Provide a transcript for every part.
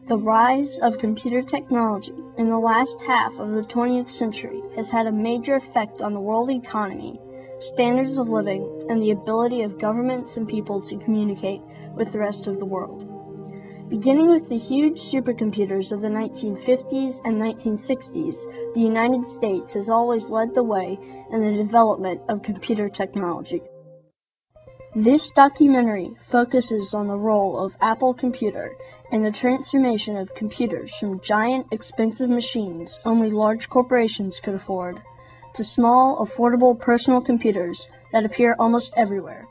The rise of computer technology in the last half of the 20th century has had a major effect on the world economy, standards of living, and the ability of governments and people to communicate with the rest of the world. Beginning with the huge supercomputers of the 1950s and 1960s, the United States has always led the way in the development of computer technology. This documentary focuses on the role of Apple Computer in the transformation of computers from giant, expensive machines only large corporations could afford, to small, affordable personal computers that appear almost everywhere.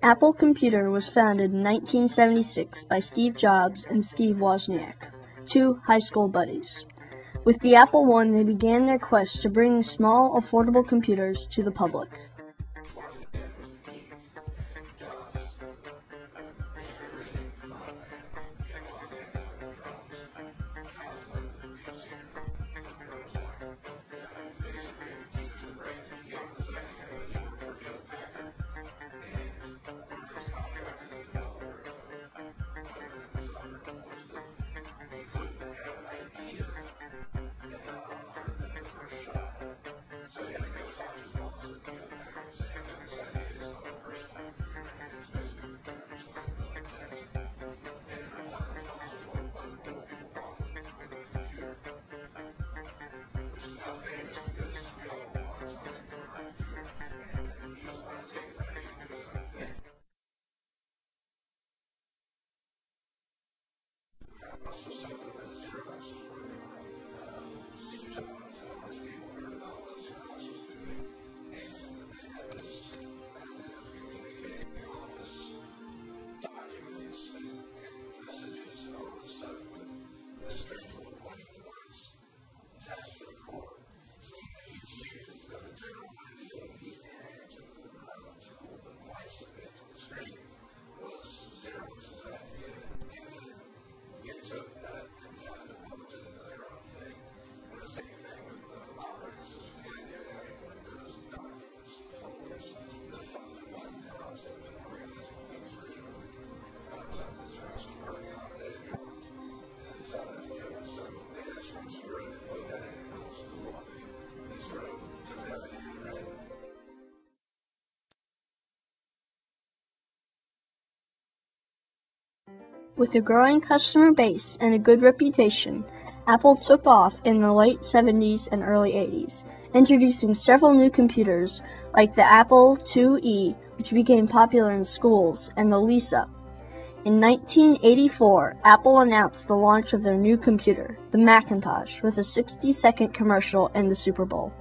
Apple Computer was founded in 1976 by Steve Jobs and Steve Wozniak, two high school buddies. With the Apple I, they began their quest to bring small, affordable computers to the public. With a growing customer base and a good reputation, Apple took off in the late 70s and early 80s, introducing several new computers like the Apple IIe, which became popular in schools, and the Lisa. In 1984, Apple announced the launch of their new computer, the Macintosh, with a 60-second commercial in the Super Bowl.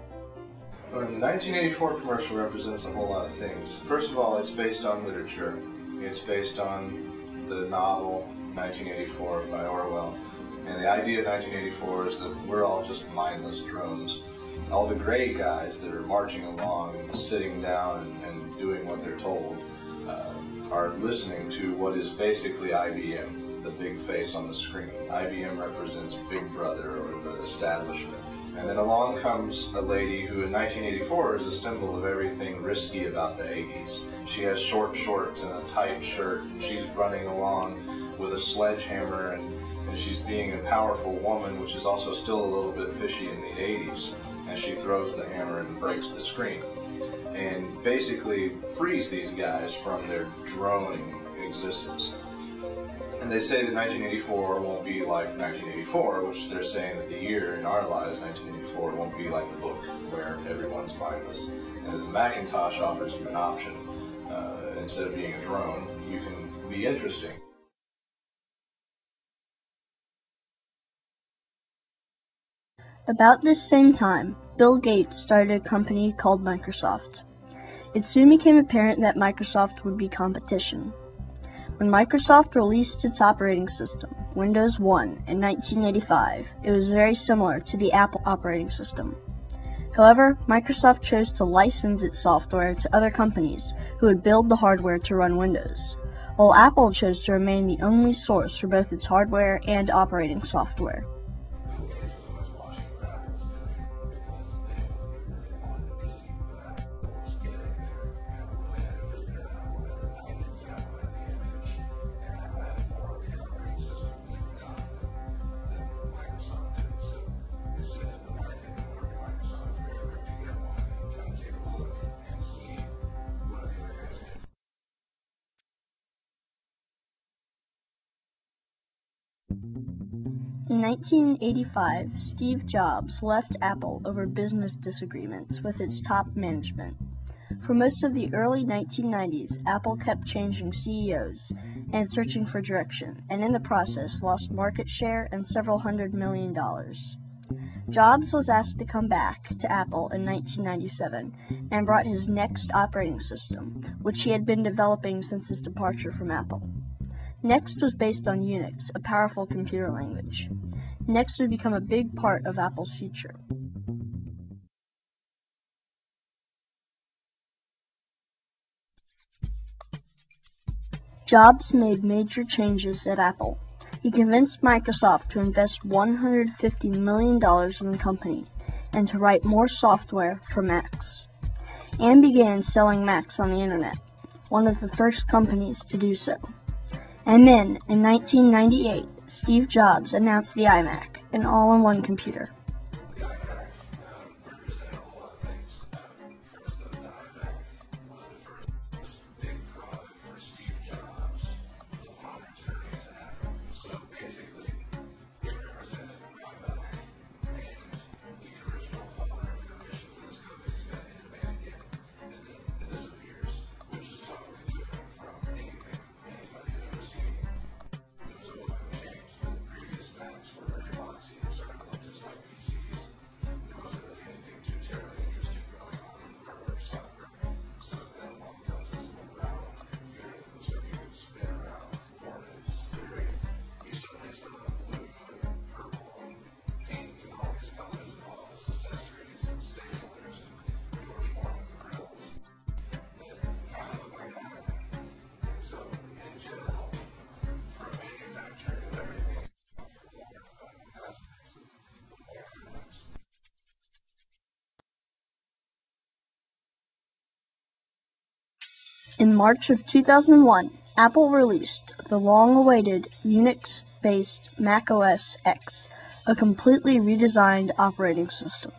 Well, the 1984 commercial represents a whole lot of things. First of all, it's based on literature. It's based on the novel 1984 by Orwell. And the idea of 1984 is that we're all just mindless drones. All the gray guys that are marching along, sitting down and doing what they're told, are listening to what is basically IBM, the big face on the screen. IBM represents Big Brother, or the establishment. And then along comes a lady who in 1984 is a symbol of everything risky about the 80s. She has short shorts and a tight shirt, and she's running along with a sledgehammer, and she's being a powerful woman, which is also still a little bit fishy in the 80s. And she throws the hammer and breaks the screen, and basically frees these guys from their droning existence. And they say that 1984 won't be like 1984, which they're saying that the year in our lives, 1984, won't be like the book where everyone's mindless. And that the Macintosh offers you an option. Instead of being a drone, you can be interesting. About this same time, Bill Gates started a company called Microsoft. It soon became apparent that Microsoft would be competition. When Microsoft released its operating system, Windows 1, in 1985, it was very similar to the Apple operating system. However, Microsoft chose to license its software to other companies who would build the hardware to run Windows, while Apple chose to remain the only source for both its hardware and operating software. In 1985, Steve Jobs left Apple over business disagreements with its top management. For most of the early 1990s, Apple kept changing CEOs and searching for direction, and in the process lost market share and several $100 million. Jobs was asked to come back to Apple in 1997 and brought his Next operating system, which he had been developing since his departure from Apple. Next was based on Unix, a powerful computer language. Next would become a big part of Apple's future. Jobs made major changes at Apple. He convinced Microsoft to invest $150 million in the company and to write more software for Macs, and began selling Macs on the internet, one of the first companies to do so. And then, in 1998, Steve Jobs announced the iMac, an all-in-one computer. In March of 2001, Apple released the long-awaited Unix-based Mac OS X, a completely redesigned operating system.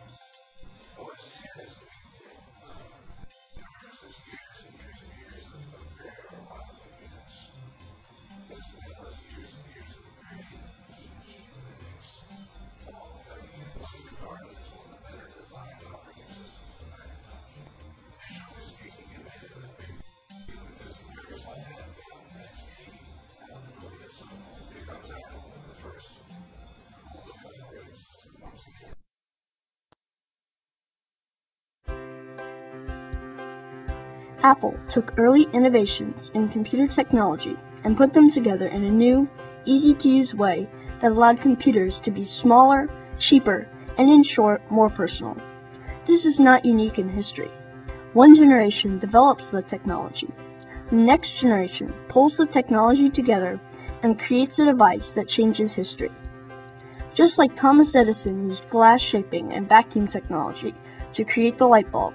Apple took early innovations in computer technology and put them together in a new, easy-to-use way that allowed computers to be smaller, cheaper, and in short, more personal. This is not unique in history. One generation develops the technology. The next generation pulls the technology together and creates a device that changes history. Just like Thomas Edison used glass shaping and vacuum technology to create the light bulb,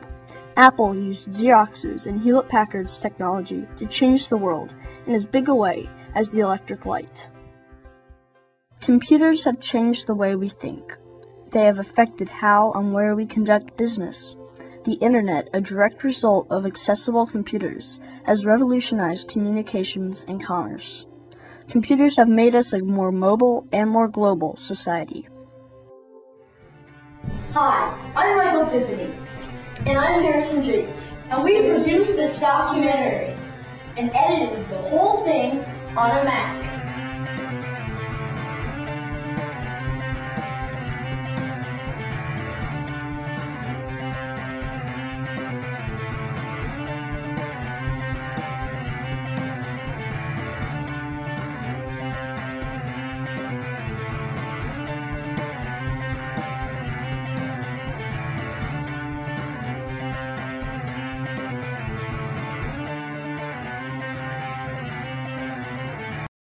Apple used Xerox's and Hewlett-Packard's technology to change the world in as big a way as the electric light. Computers have changed the way we think. They have affected how and where we conduct business. The internet, a direct result of accessible computers, has revolutionized communications and commerce. Computers have made us a more mobile and more global society. Hi, I'm Michael Tiffany. And I'm Harrison Jakes. And we produced this documentary and edited the whole thing on a Mac.